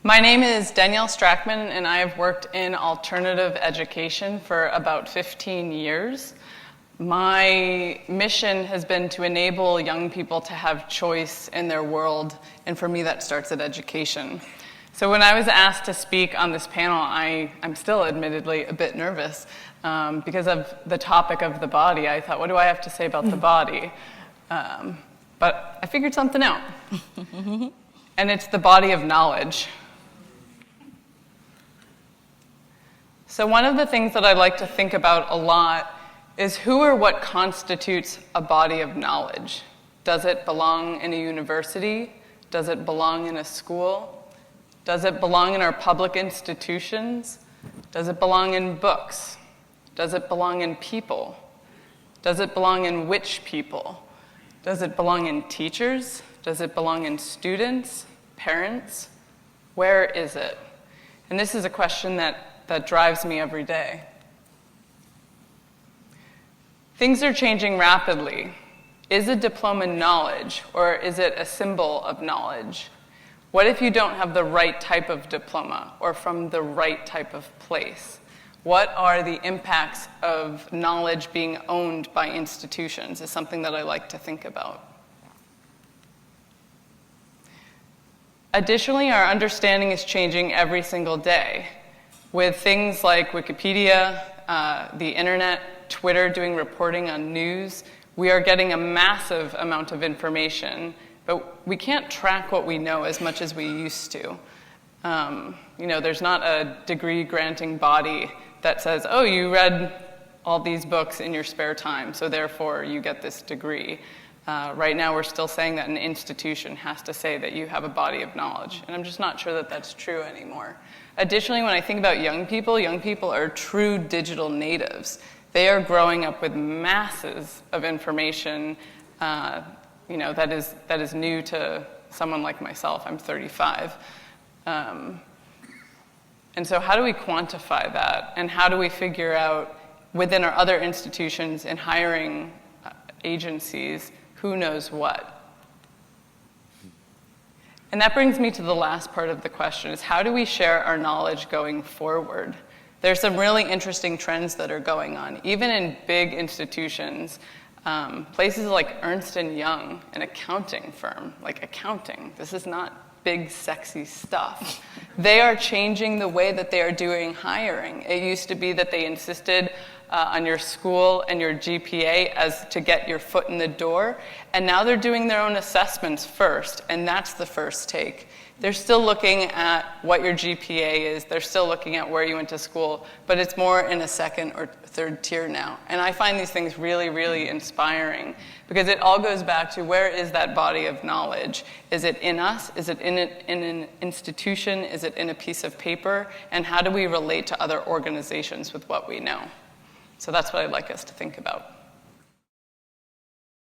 My name is Danielle Strachman, and I have worked in alternative education for about 15 years. My mission has been to enable young people to have choice in their world, and for me that starts at education. So when I was asked to speak on this panel, I'm still admittedly a bit nervous because of the topic of the body. I thought, what do I have to say about the body? But I figured something out. And it's the body of knowledge. So one of the things that I like to think about a lot is who or what constitutes a body of knowledge. Does it belong in a university? Does it belong in a school? Does it belong in our public institutions? Does it belong in books? Does it belong in people? Does it belong in which people? Does it belong in teachers? Does it belong in students, parents? Where is it? And this is a question that drives me every day. Things are changing rapidly. Is a diploma knowledge, or is it a symbol of knowledge? What if you don't have the right type of diploma, or from the right type of place? What are the impacts of knowledge being owned by institutions is something that I like to think about. Additionally, our understanding is changing every single day. With things like Wikipedia, the internet, Twitter doing reporting on news, we are getting a massive amount of information, but we can't track what we know as much as we used to. There's not a degree-granting body that says, oh, you read all these books in your spare time, so therefore you get this degree. Right now we're still saying that an institution has to say that you have a body of knowledge, and I'm just not sure that that's true anymore. Additionally, when I think about young people are true digital natives. They are growing up with masses of information that is new to someone like myself. I'm 35. And so how do we quantify that? And how do we figure out within our other institutions and hiring agencies who knows what? And that brings me to the last part of the question, is how do we share our knowledge going forward? There's some really interesting trends that are going on. Even in big institutions, places like Ernst & Young, an accounting firm, like accounting, this is not big, sexy stuff. They are changing the way that they are doing hiring. It used to be that they insisted on your school and your GPA as to get your foot in the door, and now they're doing their own assessments first, and that's the first take. They're still looking at what your GPA is, they're still looking at where you went to school, but it's more in a second or third tier now. And I find these things really, really inspiring, because it all goes back to where is that body of knowledge? Is it in us? Is it in an institution? Is it in a piece of paper? And how do we relate to other organizations with what we know? So that's what I'd like us to think about.